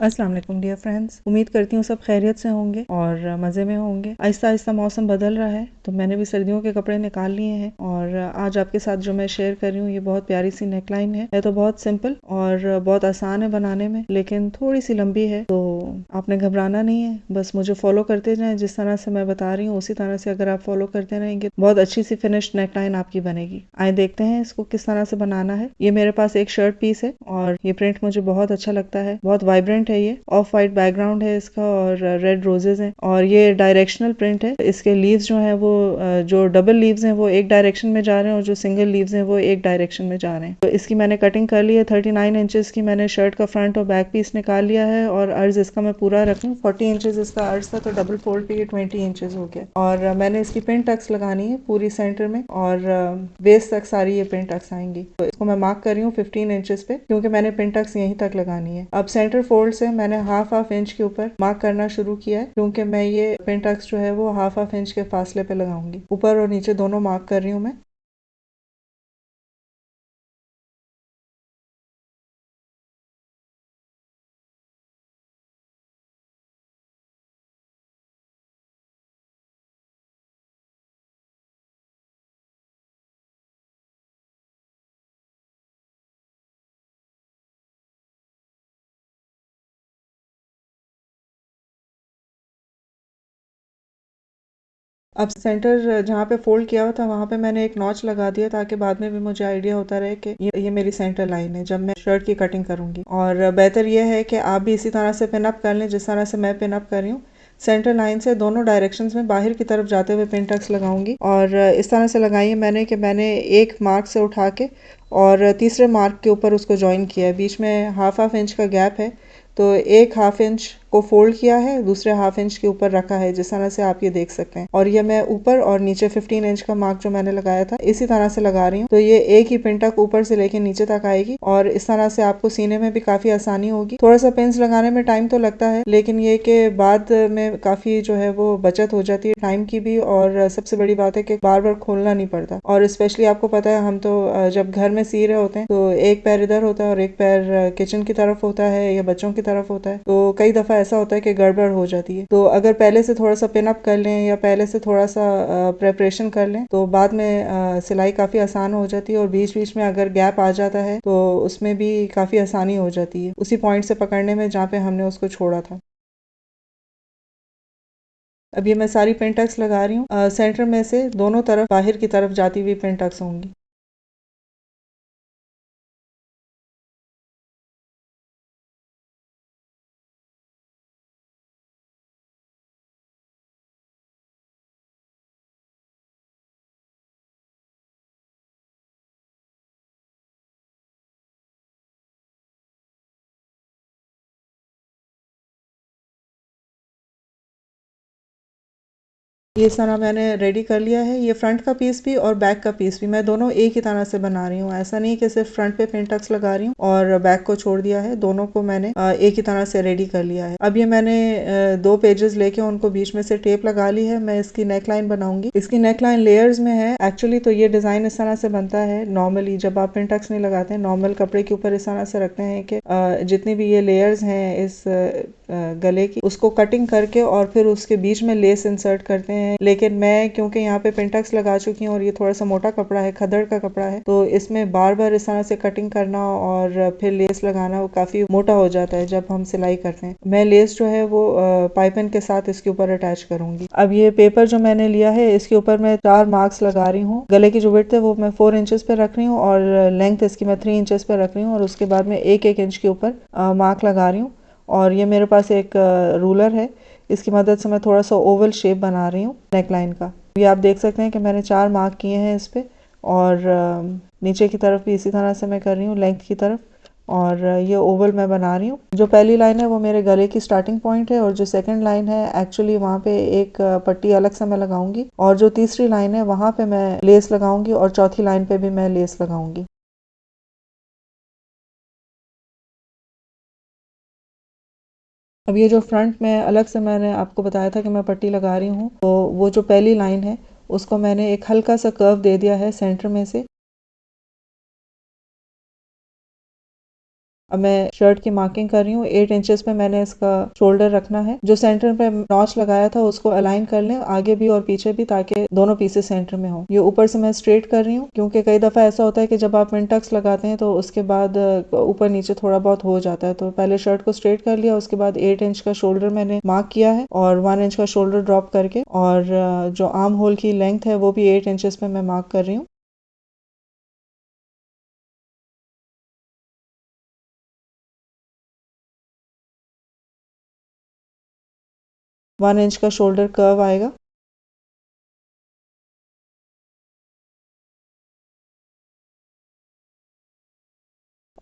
अस्सलाम वालेकुम dear friends, उम्मीद करती हूँ सब खैरियत से होंगे और मज़े में होंगे। आहिस्ता आहिस्ता मौसम बदल रहा है तो मैंने भी सर्दियों के कपड़े निकाल लिए हैं और आज आपके साथ जो मैं शेयर कर रही हूँ ये बहुत प्यारी सी नेकलाइन है तो बहुत सिंपल और बहुत आसान है बनाने में, लेकिन थोड़ी सी लंबी है तो आपने घबराना नहीं है। बस मुझे फॉलो करते जाएं, जिस तरह से मैं बता रही हूँ उसी तरह से अगर आप फॉलो करते रहेंगे बहुत अच्छी सी फिनिश्ड नेकलाइन आपकी बनेगी। आए देखते हैं इसको किस तरह से बनाना है। ये मेरे पास एक शर्ट पीस है और ये प्रिंट मुझे बहुत अच्छा लगता है, बहुत वाइब्रेंट है। ये ऑफ वाइट बैकग्राउंड है इसका और रेड रोजेज हैं और ये डायरेक्शनल प्रिंट है। इसके लीव्स जो है वो जो डबल लीव्स हैं वो एक डायरेक्शन में जा रहे हैं और जो सिंगल लीव्स हैं वो एक डायरेक्शन में जा रहे हैं। तो इसकी मैंने कटिंग कर ली है। 39 इंचेस की मैंने शर्ट का फ्रंट और बैक पीस निकाल लिया है और अर्ज इसका मैं पूरा रखूँ। 40 इंचेस इसका अर्ज था तो डबल फोल्ड पे ये 20 इंचेस हो गया और मैंने इसकी पिन टक्स लगानी है पूरी सेंटर में और वेस्ट तक सारी ये पिन टक्स आएंगी। तो इसको मैं मार्क कर रही हूँ 15 इंचेस पे क्योंकि मैंने पिन टक्स यहीं तक लगानी है। अब सेंटर फोल्ड से मैंने हाफ इंच के ऊपर मार्क करना शुरू किया है क्योंकि मैं ये पिन टक्स जो है वो हाफ इंच के फासले पे लगाऊंगी। ऊपर और नीचे दोनों मार्क कर रही हूँ मैं। अब सेंटर जहाँ पे फोल्ड किया हुआ था वहाँ पे मैंने एक नॉच लगा दिया ताकि बाद में भी मुझे आइडिया होता रहे कि ये मेरी सेंटर लाइन है जब मैं शर्ट की कटिंग करूँगी। और बेहतर यह है कि आप भी इसी तरह से पिन अप कर लें जिस तरह से मैं पिन अप कर रही हूँ। सेंटर लाइन से दोनों डायरेक्शंस में बाहर की तरफ जाते हुए पिन टक्स लगाऊंगी और इस तरह से लगाई है मैंने कि मैंने एक मार्क से उठा के और तीसरे मार्क के ऊपर उसको ज्वाइन किया है। बीच में हाफ इंच का गैप है तो एक हाफ इंच को फोल्ड किया है, दूसरे हाफ इंच के ऊपर रखा है जिस तरह से आप ये देख सकते हैं। और ये मैं ऊपर और नीचे 15 इंच का मार्क जो मैंने लगाया था इसी तरह से लगा रही हूँ। तो ये एक ही पिन तक ऊपर से लेके नीचे तक आएगी और इस तरह से आपको सीने में भी काफी आसानी होगी। थोड़ा सा पिंस लगाने में टाइम तो लगता है लेकिन ये कि बाद में काफी जो है वो बचत हो जाती है टाइम की भी और सबसे बड़ी बात है कि बार बार खोलना नहीं पड़ता। और स्पेशली आपको पता है हम तो जब घर में सी रहे होते हैं तो एक पैर इधर होता है और एक पैर किचन की तरफ होता है या बच्चों की तरफ होता है तो कई दफा ऐसा होता है कि गड़बड़ हो जाती है। तो अगर पहले से थोड़ा सा पिन अप कर लें या पहले से थोड़ा सा प्रेपरेशन कर लें तो बाद में सिलाई काफ़ी आसान हो जाती है और बीच बीच में अगर गैप आ जाता है तो उसमें भी काफ़ी आसानी हो जाती है उसी पॉइंट से पकड़ने में जहाँ पे हमने उसको छोड़ा था। अब ये मैं सारी पिन टक्स लगा रही हूँ। सेंटर में से दोनों तरफ बाहर की तरफ जाती हुई पिन टक्स होंगी। ये सारा मैंने रेडी कर लिया है। ये फ्रंट का पीस भी और बैक का पीस भी मैं दोनों एक ही तरह से बना रही हूँ। ऐसा नहीं कि सिर्फ फ्रंट पे पिन टक्स लगा रही हूँ और बैक को छोड़ दिया है। दोनों को मैंने एक ही तरह से रेडी कर लिया है। अब ये मैंने दो पेजेस लेके उनको बीच में से टेप लगा ली है। मैं इसकी नेक लाइन बनाऊंगी। इसकी नेक लाइन लेयर्स में है एक्चुअली। तो ये डिजाइन इस तरह से बनता है नॉर्मली जब आप पिन टक्स नहीं लगाते हैं नॉर्मल कपड़े के ऊपर इस तरह से रखते हैं कि जितनी भी ये लेयर्स हैं इस गले की उसको कटिंग करके और फिर उसके बीच में लेस इंसर्ट करते हैं। लेकिन मैं क्योंकि यहाँ पे पिंटक्स लगा चुकी हूँ और ये थोड़ा सा मोटा कपड़ा है, खदड़ का कपड़ा है, तो इसमें बार बार इस तरह से कटिंग करना और फिर लेस लगाना वो काफी मोटा हो जाता है जब हम सिलाई करते हैं। मैं लेस जो है वो पाइपिन के साथ इसके ऊपर अटैच करूंगी। अब ये पेपर जो मैंने लिया है इसके ऊपर मैं 4 मार्क्स लगा रही हूँ। गले की जो विड्थ है वो मैं 4 इंचेस पे रख रही हूँ और लेंथ इसकी मैं 3 इंचेस पे रख रही हूँ और उसके बाद में एक एक इंच के ऊपर मार्क लगा रही हूँ। और ये मेरे पास एक रूलर है, इसकी मदद से मैं थोड़ा सा ओवल शेप बना रही हूँ नेक लाइन का। ये आप देख सकते हैं कि मैंने 4 मार्क किए हैं इस पे और नीचे की तरफ भी इसी तरह से मैं कर रही हूँ लेंथ की तरफ। और ये ओवल मैं बना रही हूँ। जो पहली लाइन है वो मेरे गले की स्टार्टिंग पॉइंट है और जो सेकंड लाइन है एक्चुअली वहाँ पे एक पट्टी अलग से मैं लगाऊंगी और जो तीसरी लाइन है वहाँ पे मैं लेस लगाऊंगी और चौथी लाइन पे भी मैं लेस लगाऊंगी। अब ये जो फ्रंट में अलग से मैंने आपको बताया था कि मैं पट्टी लगा रही हूँ तो वो जो पहली लाइन है उसको मैंने एक हल्का सा कर्व दे दिया है सेंटर में से अब मैं शर्ट की मार्किंग कर रही हूँ। 8 इंचेस पे मैंने इसका शोल्डर रखना है। जो सेंटर पे नॉच लगाया था उसको अलाइन कर लें आगे भी और पीछे भी, ताकि दोनों पीसेस सेंटर में हो। ये ऊपर से मैं स्ट्रेट कर रही हूँ, क्योंकि कई दफ़ा ऐसा होता है कि जब आप पिन टक्स लगाते हैं तो उसके बाद ऊपर नीचे थोड़ा बहुत हो जाता है। तो पहले शर्ट को स्ट्रेट कर लिया, उसके बाद 8 इंच का शोल्डर मैंने मार्क किया है और 1 इंच का शोल्डर ड्रॉप करके, और जो आर्म होल की लेंथ है वो भी 8 इंचेस पे मैं मार्क कर रही हूँ। 1 इंच का शोल्डर कर्व आएगा।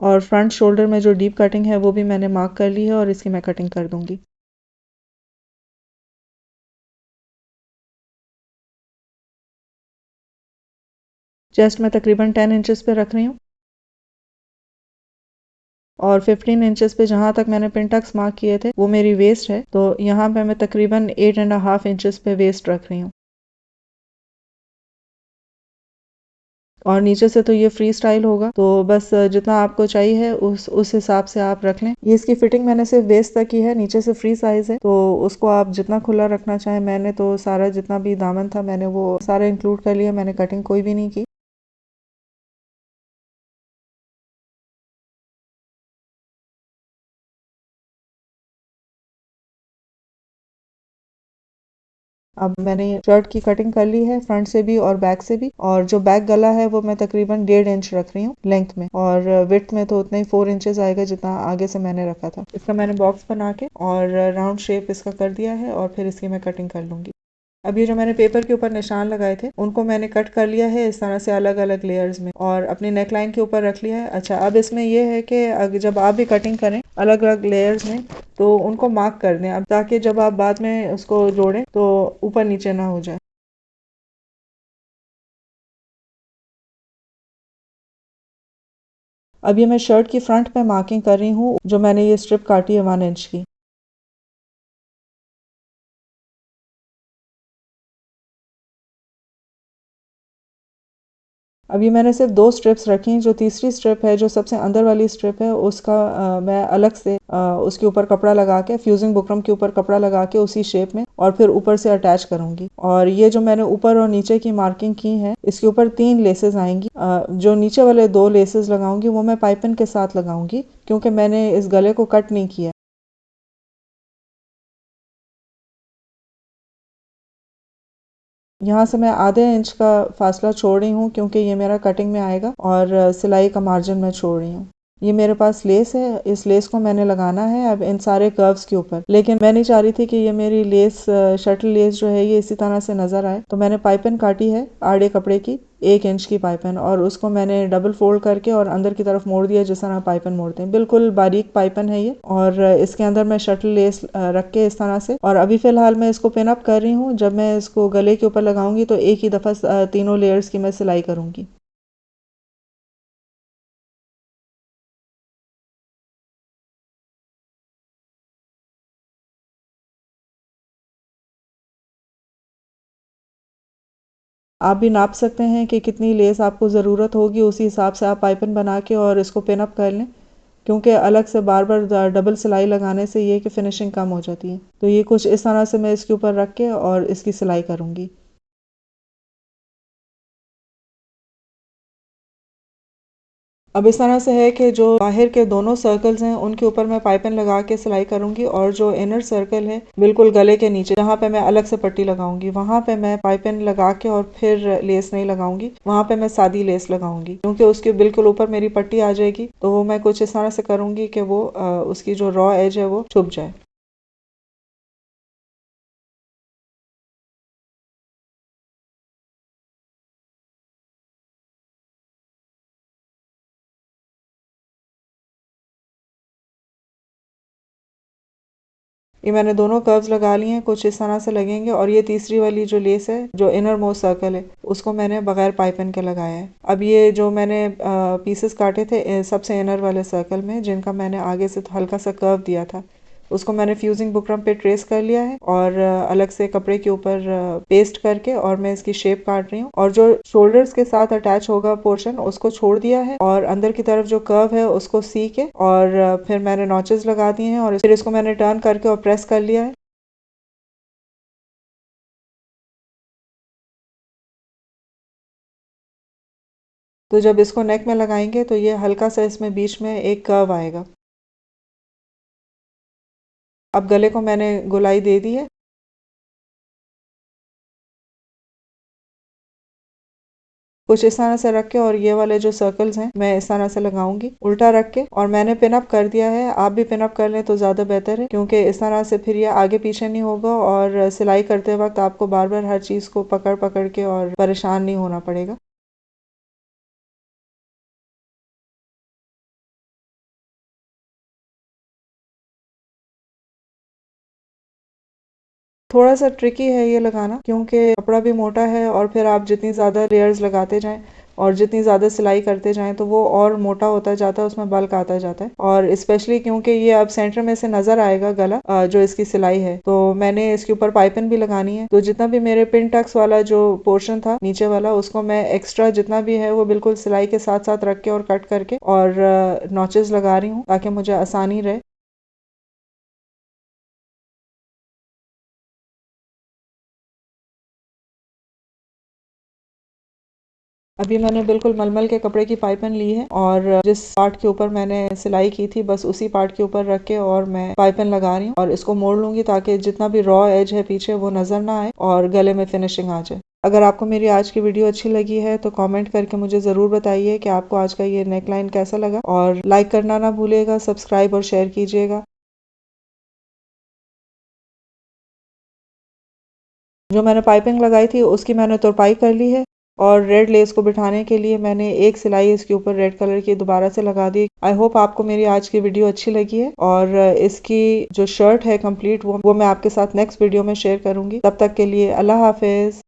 और फ्रंट शोल्डर में जो डीप कटिंग है वो भी मैंने मार्क कर ली है और इसकी मैं कटिंग कर दूंगी। चेस्ट में तकरीबन 10 इंचेस पे रख रही हूँ और 15 इंचेस पे जहाँ तक मैंने पिन टक्स मार्क किए थे वो मेरी वेस्ट है, तो यहाँ पे मैं तकरीबन 8.5 इंचेस पे वेस्ट रख रही हूँ। और नीचे से तो ये फ्री स्टाइल होगा, तो बस जितना आपको चाहिए है उस हिसाब से आप रख लें। ये इसकी फिटिंग मैंने सिर्फ वेस्ट तक की है, नीचे से फ्री साइज है, तो उसको आप जितना खुला रखना चाहें। मैंने तो सारा जितना भी दामन था मैंने वो सारा इंक्लूड कर लिया, मैंने कटिंग कोई भी नहीं की। अब मैंने शर्ट की कटिंग कर ली है, फ्रंट से भी और बैक से भी। और जो बैक गला है वो मैं तकरीबन 1.5 इंच रख रही हूँ लेंथ में, और विड्थ में तो उतना ही 4 इंचेस आएगा जितना आगे से मैंने रखा था। इसका मैंने बॉक्स बना के और राउंड शेप इसका कर दिया है, और फिर इसकी मैं कटिंग कर लूंगी। अब ये जो मैंने पेपर के ऊपर निशान लगाए थे उनको मैंने कट कर लिया है इस तरह से अलग अलग लेयर्स में, और अपनी नेकलाइन के ऊपर रख लिया है। अच्छा, अब इसमें ये है कि जब आप भी कटिंग करें अलग अलग लेयर्स में तो उनको मार्क कर दें, अब ताकि जब आप बाद में उसको जोड़ें तो ऊपर नीचे ना हो जाए। अब ये मैं शर्ट की फ्रंट पे मार्किंग कर रही हूँ, जो मैंने ये स्ट्रिप काटी है 1 इंच की। अभी मैंने सिर्फ 2 स्ट्रिप्स रखी हैं। जो तीसरी स्ट्रिप है, जो सबसे अंदर वाली स्ट्रिप है, उसका मैं अलग से उसके ऊपर कपड़ा लगा के, फ्यूजिंग बुकरम के ऊपर कपड़ा लगा के उसी शेप में, और फिर ऊपर से अटैच करूंगी। और ये जो मैंने ऊपर और नीचे की मार्किंग की है इसके ऊपर 3 लेसेस आएंगी। जो नीचे वाले 2 लेसेस लगाऊंगी वो मैं पाइपिन के साथ लगाऊंगी, क्योंकि मैंने इस गले को कट नहीं किया। यहाँ से मैं आधे इंच का फासला छोड़ रही हूँ, क्योंकि ये मेरा कटिंग में आएगा, और सिलाई का मार्जिन मैं छोड़ रही हूँ। ये मेरे पास लेस है, इस लेस को मैंने लगाना है अब इन सारे कर्व्स के ऊपर। लेकिन मैं नहीं चाह रही थी कि ये मेरी लेस, शटल लेस जो है ये इसी तरह से नजर आए, तो मैंने पाइपिन काटी है आड़े कपड़े की, 1 इंच की पाइपिन, और उसको मैंने डबल फोल्ड करके और अंदर की तरफ मोड़ दिया, जिस तरह पाइपिन मोड़ते हैं। बिल्कुल बारीक पाइपिन है ये, और इसके अंदर मैं शटल लेस रख के इस तरह से, और अभी फिलहाल मैं इसको पिन अप कर रही हूँ। जब मैं इसको गले के ऊपर लगाऊंगी तो एक ही दफा तीनों लेयर्स की मैं सिलाई करूंगी। आप भी नाप सकते हैं कि कितनी लेस आपको ज़रूरत होगी, उसी हिसाब से आप पाइपिन बना के और इसको पिन अप कर लें, क्योंकि अलग से बार बार डबल सिलाई लगाने से ये कि फिनिशिंग कम हो जाती है। तो ये कुछ इस तरह से मैं इसके ऊपर रख के और इसकी सिलाई करूँगी। अब इस तरह से है कि जो बाहर के दोनों सर्कल्स हैं उनके ऊपर मैं पाइपिन लगा के सिलाई करूंगी, और जो इनर सर्कल है बिल्कुल गले के नीचे जहाँ पे मैं अलग से पट्टी लगाऊंगी वहां पे मैं पाइपिन लगा के और फिर लेस नहीं लगाऊंगी, वहां पे मैं सादी लेस लगाऊंगी, क्योंकि उसके बिल्कुल ऊपर मेरी पट्टी आ जाएगी। तो वो मैं कुछ इस तरह से करूंगी कि वो उसकी जो रॉ एज है वो छुप जाए। ये मैंने दोनों कर्व्स लगा लिए हैं, कुछ इस तरह से लगेंगे। और ये तीसरी वाली जो लेस है, जो इनर मोस्ट सर्कल है, उसको मैंने बगैर पाइपिन के लगाया है। अब ये जो मैंने पीसेस काटे थे सबसे इनर वाले सर्कल में, जिनका मैंने आगे से हल्का सा कर्व दिया था, उसको मैंने फ्यूजिंग बुकरम पे ट्रेस कर लिया है और अलग से कपड़े के ऊपर पेस्ट करके और मैं इसकी शेप काट रही हूँ। और जो शोल्डर्स के साथ अटैच होगा पोर्शन उसको छोड़ दिया है और अंदर की तरफ जो कर्व है उसको सी के और फिर मैंने नॉचेस लगा दिए हैं और फिर इसको मैंने टर्न करके और प्रेस कर लिया है। तो जब इसको नेक में लगाएंगे तो ये हल्का सा इसमें बीच में एक कर्व आएगा। अब गले को मैंने गोलाई दे दी है। कुछ इस तरह से रख के और ये वाले जो सर्कल्स हैं मैं इस तरह से लगाऊंगी उल्टा रख के और मैंने पिन अप कर दिया है। आप भी पिन अप कर लें तो ज़्यादा बेहतर है क्योंकि इस तरह से फिर ये आगे पीछे नहीं होगा और सिलाई करते वक्त आपको बार बार हर चीज़ को पकड़ पकड़ के और परेशान नहीं होना पड़ेगा। थोड़ा सा ट्रिकी है ये लगाना क्योंकि कपड़ा भी मोटा है और फिर आप जितनी ज़्यादा लेयर्स लगाते जाएं और जितनी ज़्यादा सिलाई करते जाएं तो वो और मोटा होता जाता है, उसमें बल्क आता जाता है। और स्पेशली क्योंकि ये अब सेंटर में से नज़र आएगा गला जो इसकी सिलाई है, तो मैंने इसके ऊपर पाइपिंग भी लगानी है। तो जितना भी मेरे पिन टक्स वाला जो पोर्शन था नीचे वाला उसको मैं एक्स्ट्रा जितना भी है वो बिल्कुल सिलाई के साथ साथ रख के और कट करके और नॉचेस लगा रही हूँ ताकि मुझे आसानी रहे। अभी मैंने बिल्कुल मलमल के कपड़े की पाइपिंग ली है और जिस पार्ट के ऊपर मैंने सिलाई की थी बस उसी पार्ट के ऊपर रख के और मैं पाइपिंग लगा रही हूँ और इसको मोड़ लूंगी ताकि जितना भी रॉ एज है पीछे वो नजर ना आए और गले में फिनिशिंग आ जाए। अगर आपको मेरी आज की वीडियो अच्छी लगी है तो कमेंट करके मुझे ज़रूर बताइए कि आपको आज का ये नेकलाइन कैसा लगा और लाइक करना ना भूलिएगा, सब्सक्राइब और शेयर कीजिएगा। जो मैंने पाइपिंग लगाई थी उसकी मैंने तुरपाई कर ली है और रेड लेस को बिठाने के लिए मैंने एक सिलाई इसके ऊपर रेड कलर की दोबारा से लगा दी। आई होप आपको मेरी आज की वीडियो अच्छी लगी है और इसकी जो शर्ट है कंप्लीट वो मैं आपके साथ नेक्स्ट वीडियो में शेयर करूंगी। तब तक के लिए अल्लाह हाफिज।